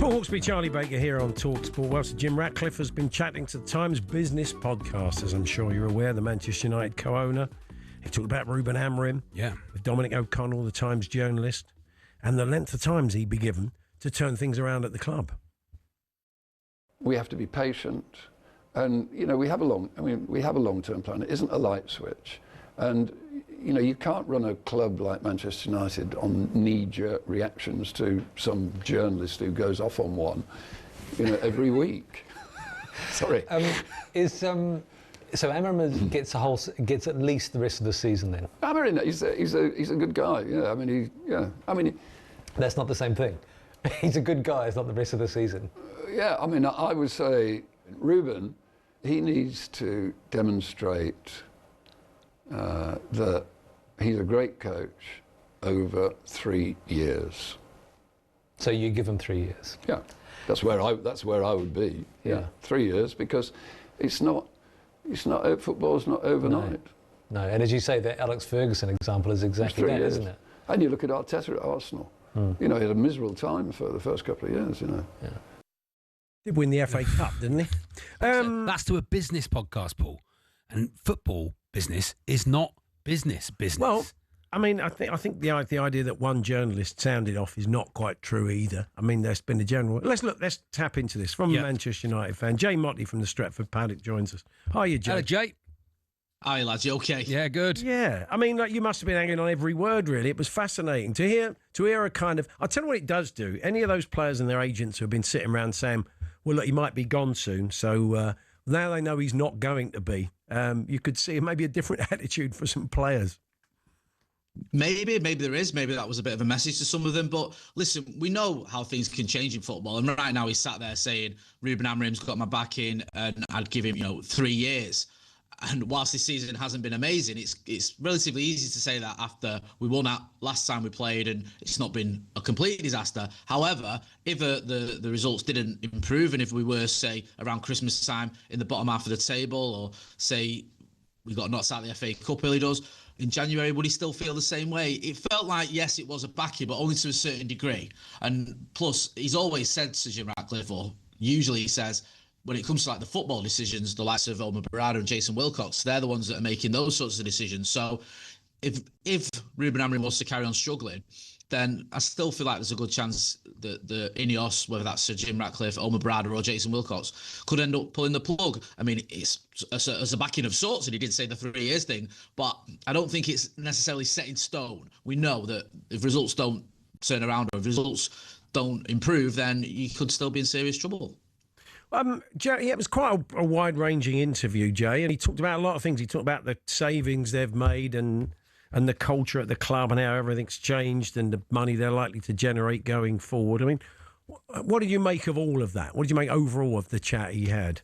Paul Hawksbee, Charlie Baker here on talkSPORT. Well, so Jim Ratcliffe has been chatting to the Times Business podcast, as I'm sure you're aware, the Manchester United co-owner. He talked about Ruben Amorim, with Dominic O'Connell, the Times journalist, and the length of times he'd be given to turn things around at the club. We have to be patient, and we have a long-term plan. It isn't a light switch, and you can't run a club like Manchester United on knee-jerk reactions to some journalist who goes off on one, every week. Sorry. So Amorim gets at least the rest of the season then? Amorim, he's a good guy. That's not the same thing. He's a good guy. It's not the rest of the season. I would say Ruben, he needs to demonstrate that he's a great coach over 3 years. So you give him 3 years? Yeah, that's where I would be. Yeah, 3 years, because football's not overnight. No, and as you say, the Alex Ferguson example is exactly that, isn't it? And you look at Arteta at Arsenal. He had a miserable time for the first couple of years. Yeah. Did win the FA Cup, didn't he? That's to a business podcast, Paul, and football business is not business. Well, I think the idea that one journalist sounded off is not quite true either. There's been a general. Let's tap into this from a Manchester United fan. Jay Motty from the Stretford Paddock joins us. Hiya, Jay. Hello, Jay. Hi, lads. You okay? Yeah, good. Yeah, you must have been hanging on every word. Really, it was fascinating to hear a kind of. I'll tell you what it does do. Any of those players and their agents who have been sitting around saying, "Well, look, he might be gone soon," so now they know he's not going to be. You could see maybe a different attitude for some players. Maybe there is. Maybe that was a bit of a message to some of them. But listen, we know how things can change in football. And right now he's sat there saying, Ruben Amorim's got my back in and I'd give him, 3 years. And whilst this season hasn't been amazing, it's relatively easy to say that after we won that last time we played and it's not been a complete disaster. However, if the results didn't improve and if we were, say, around Christmas time in the bottom half of the table, or say we got knocked out of the FA Cup early doors in January, would he still feel the same way? It felt like, yes, it was a backing, but only to a certain degree. And plus, he's always said to Jim Ratcliffe, or usually he says, when it comes to the football decisions, the likes of Omar Barada and Jason Wilcox, they're the ones that are making those sorts of decisions. So if Ruben Amorim wants to carry on struggling, then I still feel like there's a good chance that the Ineos, whether that's Sir Jim Ratcliffe, Omar Barada or Jason Wilcox, could end up pulling the plug. It's as a backing of sorts, and he did say the 3 years thing, but I don't think it's necessarily set in stone. We know that if results don't turn around or if results don't improve, then you could still be in serious trouble. Jay, it was quite a wide-ranging interview, Jay, and he talked about a lot of things. He talked about the savings they've made and the culture at the club and how everything's changed and the money they're likely to generate going forward. What did you make of all of that? What did you make overall of the chat he had?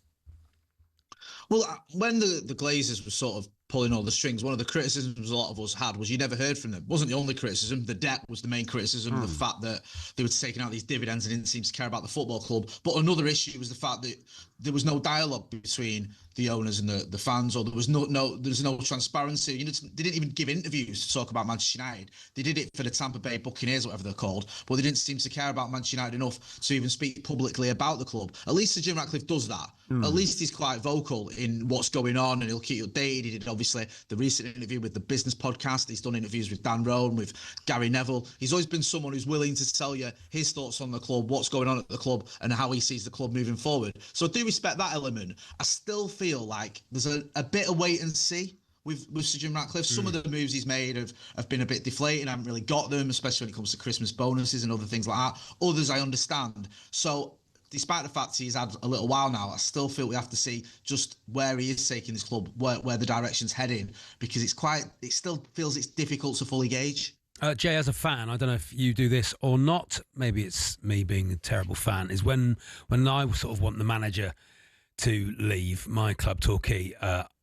Well, when the Glazers were sort of pulling all the strings, one of the criticisms a lot of us had was you never heard from them. It wasn't the only criticism. The debt was the main criticism, the fact that they were taking out these dividends and didn't seem to care about the football club. But another issue was the fact that there was no dialogue between the owners and the fans, or there was no transparency. They didn't even give interviews to talk about Manchester United. They did it for the Tampa Bay Buccaneers, whatever they're called, but they didn't seem to care about Manchester United enough to even speak publicly about the club. At least Sir Jim Ratcliffe does that. At least he's quite vocal in what's going on, and he'll keep you updated. He did obviously the recent interview with the business podcast. He's done interviews with Dan Rowan, with Gary Neville. He's always been someone who's willing to tell you his thoughts on the club, what's going on at the club, and how he sees the club moving forward. So I do respect that element. I still feel like there's a bit of wait and see with Sir Jim Ratcliffe. Some of the moves he's made have been a bit deflating. I haven't really got them, especially when it comes to Christmas bonuses and other things like that. Others I understand. So despite the fact he's had a little while now, I still feel we have to see just where he is taking this club, where the direction's heading, because it still feels it's difficult to fully gauge. Jay, as a fan, I don't know if you do this or not, maybe it's me being a terrible fan, is when I sort of want the manager to leave my club, Torquay,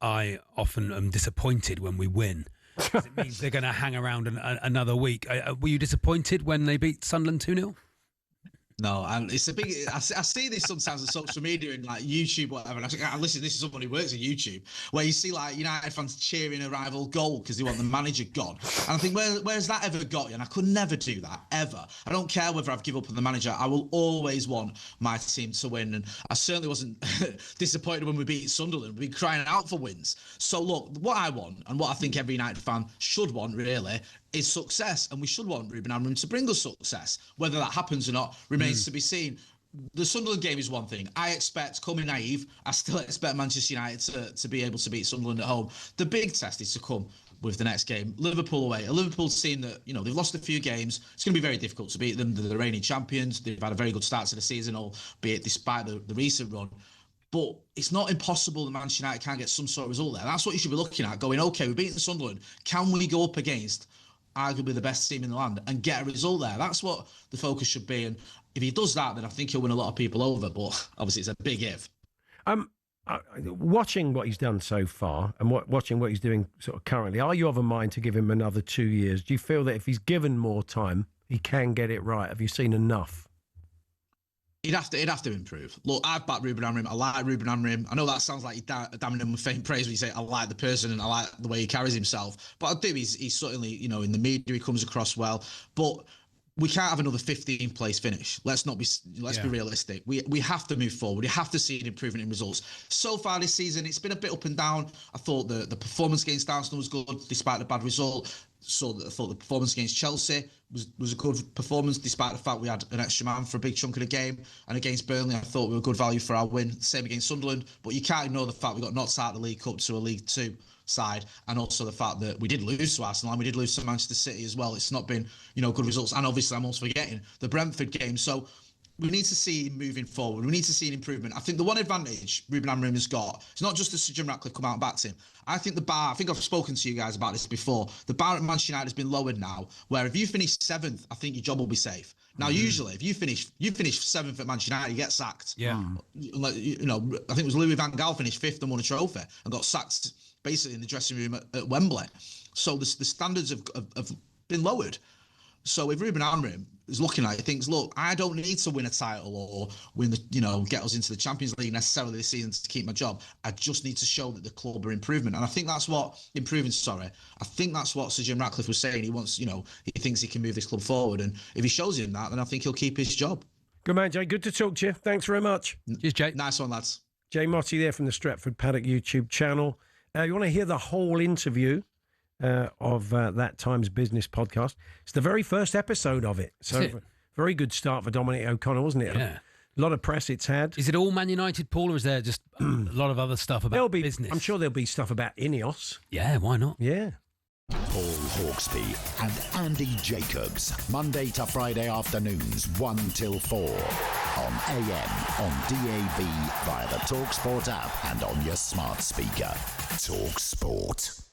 I often am disappointed when we win. It means they're going to hang around another week. Were you disappointed when they beat Sunderland 2-0? No, and it's a big. I see this sometimes on social media and like YouTube, whatever. And I listen. This is someone who works at YouTube, where you see like United fans cheering a rival goal because they want the manager gone. And I think where's that ever got you? And I could never do that ever. I don't care whether I've given up on the manager. I will always want my team to win, and I certainly wasn't disappointed when we beat Sunderland. We've been crying out for wins. So look, what I want and what I think every United fan should want really is success, and we should want Ruben Amorim to bring us success. Whether that happens or not remains to be seen. The Sunderland game is one thing. I expect, coming naive, I still expect Manchester United to be able to beat Sunderland at home. The big test is to come with the next game. Liverpool away. A Liverpool team that, they've lost a few games. It's going to be very difficult to beat them. They're the reigning champions. They've had a very good start to the season, albeit despite the recent run. But it's not impossible that Manchester United can get some sort of result there. That's what you should be looking at, going, okay, we're beating Sunderland. Can we go up against arguably the best team in the land and get a result there? That's what the focus should be. And if he does that, then I think he'll win a lot of people over. But obviously, it's a big if. Watching what he's done so far and watching what he's doing sort of currently, are you of a mind to give him another 2 years? Do you feel that if he's given more time, he can get it right? Have you seen enough? He'd have to improve. Look, I've backed Ruben Amorim. I like Ruben Amorim. I know that sounds like you're damning him with faint praise when you say I like the person and I like the way he carries himself. But I do. He's certainly, in the media he comes across well. But we can't have another 15th place finish. Let's be realistic. We have to move forward. We have to see an improvement in results. So far this season, it's been a bit up and down. I thought the performance against Arsenal was good despite the bad result. I thought the performance against Chelsea was a good performance despite the fact we had an extra man for a big chunk of the game. And against Burnley, I thought we were good value for our win. Same against Sunderland. But you can't ignore the fact we got knocked out of the League Cup to a League Two side, and also the fact that we did lose to Arsenal and we did lose to Manchester City as well. It's not been, good results. And obviously, I'm also forgetting the Brentford game. So we need to see him moving forward. We need to see an improvement. I think the one advantage Ruben Amorim has got, it's not just that Sir Jim Ratcliffe come out and backed him. I think the bar, I think I've spoken to you guys about this before, the bar at Manchester United has been lowered now, where if you finish 7th, I think your job will be safe. Now, usually, if you finish 7th at Manchester United, you get sacked. Yeah. I think it was Louis van Gaal finished 5th and won a trophy and got sacked basically in the dressing room at Wembley. So the standards have been lowered. So if Ruben Amorim is looking at it, he thinks, look, I don't need to win a title or win get us into the Champions League necessarily this season to keep my job. I just need to show that the club are improving. And I think that's what I think that's what Sir Jim Ratcliffe was saying. He wants, he thinks he can move this club forward. And if he shows him that, then I think he'll keep his job. Good man, Jay. Good to talk to you. Thanks very much. Cheers, Jay. Nice one, lads. Jay Motty there from the Stretford Paddock YouTube channel. You want to hear the whole interview of that Times Business podcast? It's the very first episode of it. So very good start for Dominic O'Connor, wasn't it? Yeah. A lot of press it's had. Is it all Man United, Paul, or is there just a lot of other stuff about business? I'm sure there'll be stuff about Ineos. Yeah, why not? Yeah. Paul Hawksbee and Andy Jacobs, Monday to Friday afternoons 1 till 4 on AM, on DAB, via the talkSPORT app and on your smart speaker. talkSPORT.